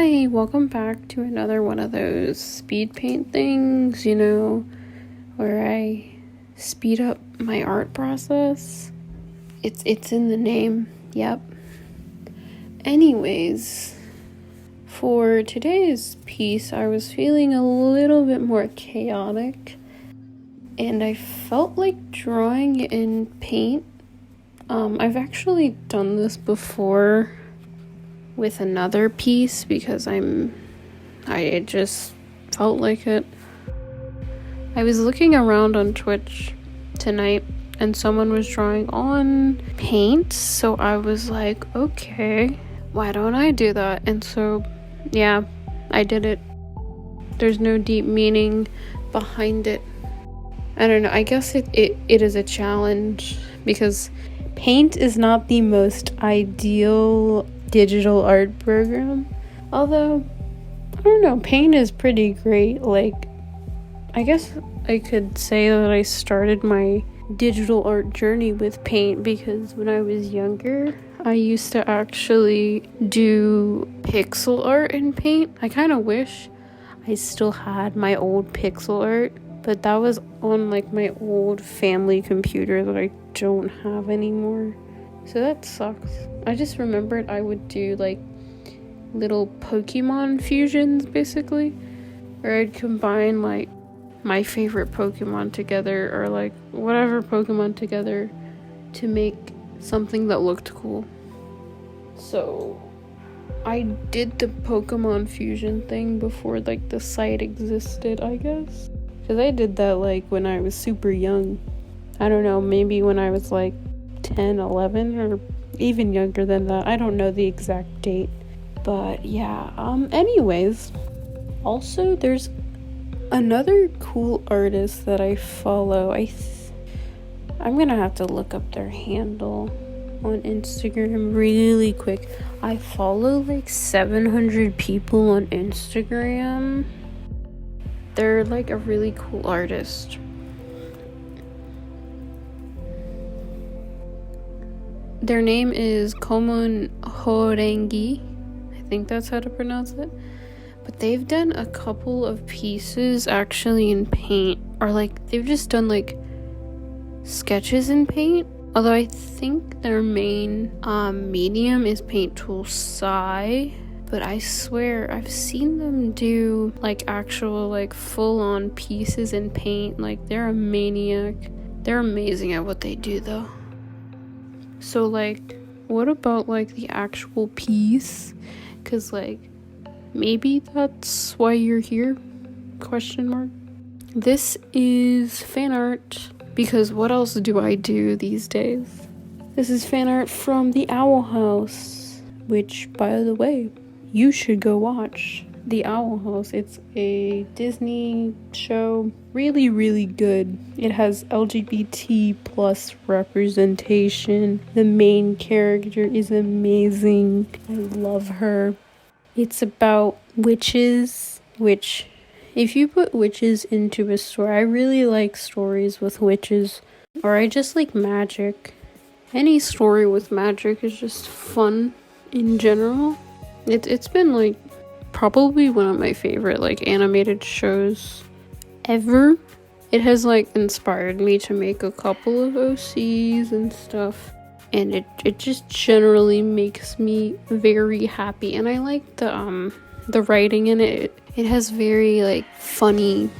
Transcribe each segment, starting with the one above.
Hi, welcome back to another one of those speed paint things, where I speed up my art process. It's in the name, yep. Anyways, for today's piece, I was feeling a little bit more chaotic, and I felt like drawing in paint. I've actually done this before with another piece because I just felt like it. I was looking around on Twitch tonight and someone was drawing on paint, so I was like, okay, why don't I do that? And so, yeah, I did it. There's no deep meaning behind it. I don't know, I guess it is a challenge because paint is not the most ideal digital art program, although I don't know, paint is pretty great. Like, I guess I could say that I started my digital art journey with paint because when I was younger I used to actually do pixel art in paint. I kind of wish I still had my old pixel art, but that was on like my old family computer that I don't have anymore, so that sucks. I just remembered I would do like little Pokemon fusions basically, where I'd combine like my favorite Pokemon together or like whatever Pokemon together to make something that looked cool. So I did the Pokemon fusion thing before like the site existed, I guess, because I did that like when I was super young. I don't know, maybe when I was like 10, 11, or even younger than that. I don't know the exact date, but yeah. Anyways, also there's another cool artist that I follow. I'm gonna have to look up their handle on Instagram really quick. I follow like 700 people on Instagram. They're like a really cool artist. Their name is Komon Horengi. I think that's how to pronounce it. But they've done a couple of pieces actually in paint, or like they've just done like sketches in paint. Although I think their main medium is paint tool Sai. But I swear I've seen them do like actual like full-on pieces in paint. Like, they're a maniac. They're amazing at what they do though. So like, what about like the actual piece? Cause like, maybe that's why you're here? ? This is fan art, because what else do I do these days? This is fan art from The Owl House, which, by the way, you should go watch. The Owl House, it's a Disney show, really, really good. It has LGBT plus representation. The main character is amazing. I love her. It's about witches, which, if you put witches into a story, I really like stories with witches, or I just like magic. Any story with magic is just fun in general. It's been like probably one of my favorite like animated shows ever. It has like inspired me to make a couple of OCs and stuff, and it just generally makes me very happy. And I like the writing in it. It has very like funny,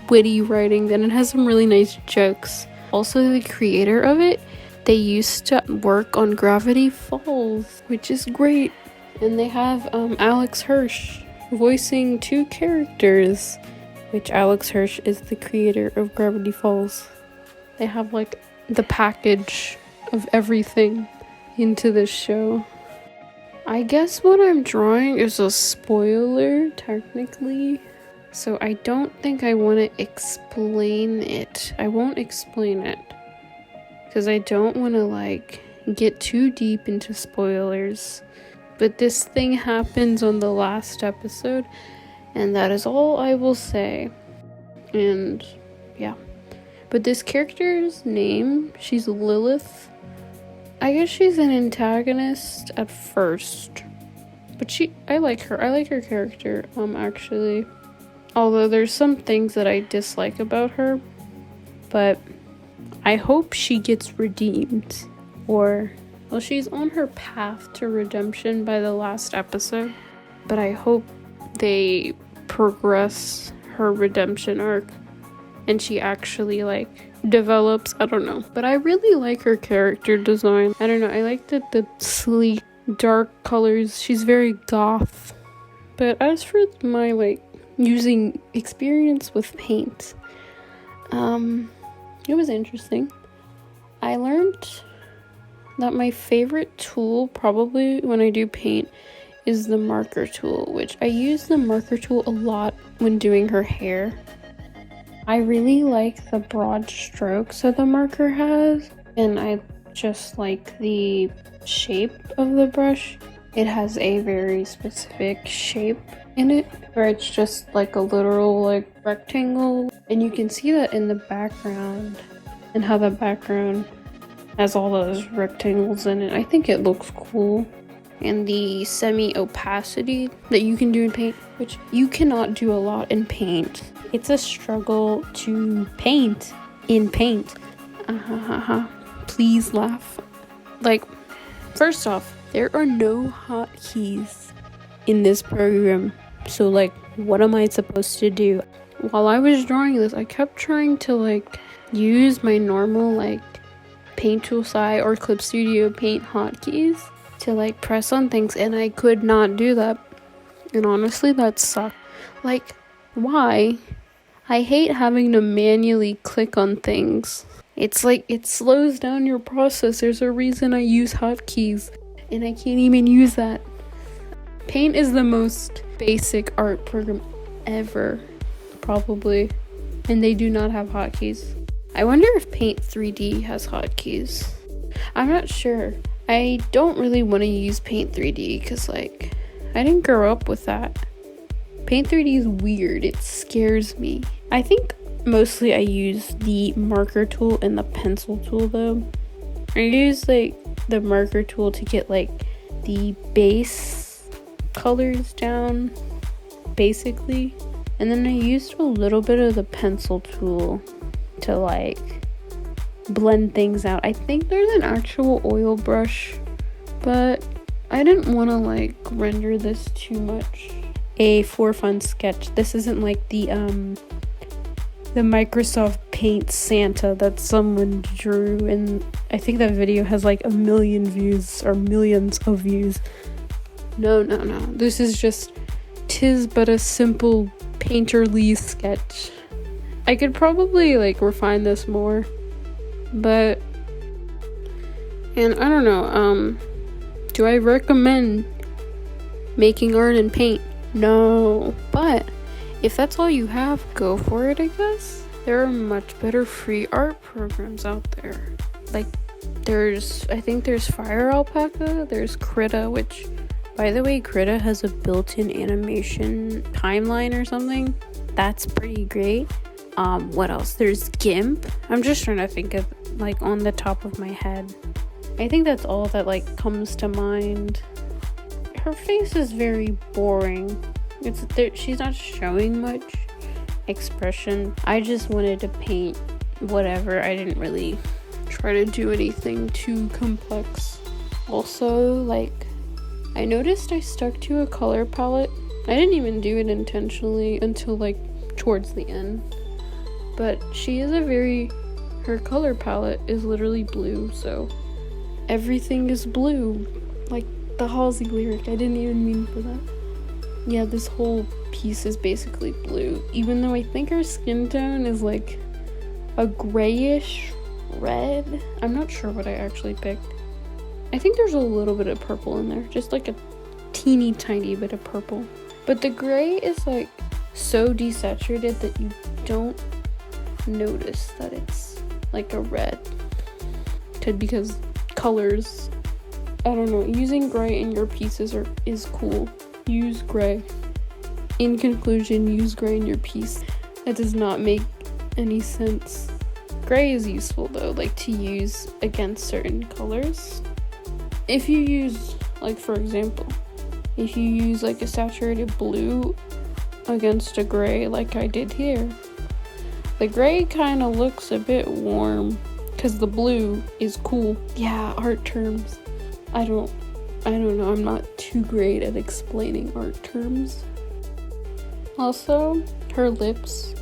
witty writing, and it has some really nice jokes. Also, the creator of it, they used to work on Gravity Falls, which is great. And they have Alex Hirsch voicing 2 characters, which Alex Hirsch is the creator of Gravity Falls. They have like the package of everything into this show. I guess what I'm drawing is a spoiler, technically. So I don't think I want to explain it. I won't explain it, because I don't want to like get too deep into spoilers. But this thing happens on the last episode, and that is all I will say. And yeah. But this character's name, she's Lilith. I guess she's an antagonist at first, But I like her. I like her character, actually. Although there's some things that I dislike about her. But I hope she gets redeemed. Well, she's on her path to redemption by the last episode. But I hope they progress her redemption arc. And she actually, develops. I don't know. But I really like her character design. I don't know. I like the sleek, dark colors. She's very goth. But as for my, using experience with paint, it was interesting. I learned that my favorite tool, probably when I do paint, is the marker tool, which I use the marker tool a lot when doing her hair. I really like the broad strokes that the marker has, and I just like the shape of the brush. It has a very specific shape in it, where it's just like a literal rectangle, and you can see that in the background and how the background has all those rectangles in it. I think it looks cool. And the semi-opacity that you can do in paint, which you cannot do a lot in paint. It's a struggle to paint in paint. Please laugh. First off, there are no hotkeys in this program. So what am I supposed to do? While I was drawing this, I kept trying to use my normal Paint Tool SI or Clip Studio Paint hotkeys to press on things, and I could not do that. And honestly, that sucked. Why? I hate having to manually click on things. It's it slows down your process. There's a reason I use hotkeys, and I can't even use that. Paint is the most basic art program ever, probably, and they do not have hotkeys. I wonder if Paint 3D has hotkeys. I'm not sure. I don't really want to use Paint 3D because I didn't grow up with that. Paint 3D is weird. It scares me. I think mostly I use the marker tool and the pencil tool though. I use the marker tool to get the base colors down, basically. And then I used a little bit of the pencil tool to blend things out. I think there's an actual oil brush, but I didn't want to render this too much a for fun sketch. This isn't the Microsoft Paint Santa that someone drew, and I think that video has 1 million views or millions of views. No. This is just tis but a simple painterly sketch. I could probably refine this more, and I don't know, do I recommend making art in paint? No, but if that's all you have, go for it, I guess. There are much better free art programs out there. I think there's Fire Alpaca, there's Krita, which, by the way, Krita has a built-in animation timeline or something. That's pretty great. What else? There's GIMP. I'm just trying to think of on the top of my head. I think that's all that comes to mind. Her face is very boring. She's not showing much expression. I just wanted to paint whatever. I didn't really try to do anything too complex. Also, I noticed I stuck to a color palette. I didn't even do it intentionally until towards the end. But her color palette is literally blue, so everything is blue. The Halsey lyric, I didn't even mean for that. Yeah, this whole piece is basically blue, even though I think her skin tone is a grayish red. I'm not sure what I actually picked. I think there's a little bit of purple in there, just a teeny tiny bit of purple. But the gray is so desaturated that you don't notice that it's a red. Because colors, I don't know, using gray in your pieces is cool. Use gray. In conclusion, use gray in your piece. That does not make any sense. Gray is useful though, to use against certain colors. If you use, for example, if you use like a saturated blue against a gray like I did here, the gray kind of looks a bit warm because the blue is cool. Yeah, art terms. I don't know, I'm not too great at explaining art terms. Also, her lips.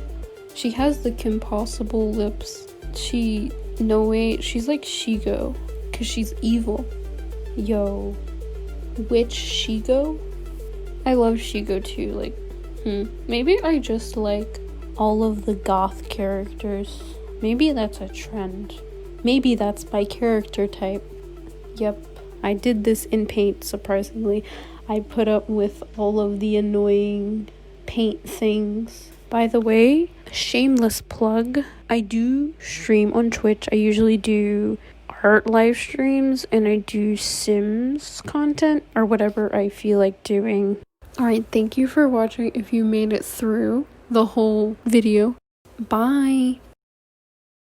She has the Kim Possible lips. She's like Shigo, because she's evil. Yo, which Shigo? I love Shigo too, like, maybe I just like all of the goth characters. Maybe that's a trend. Maybe that's my character type. Yep, I did this in Paint, surprisingly. I put up with all of the annoying Paint things. By the way, shameless plug, I do stream on Twitch. I usually do art live streams and I do Sims content or whatever I feel like doing. Alright, thank you for watching if you made it through the whole video. Bye!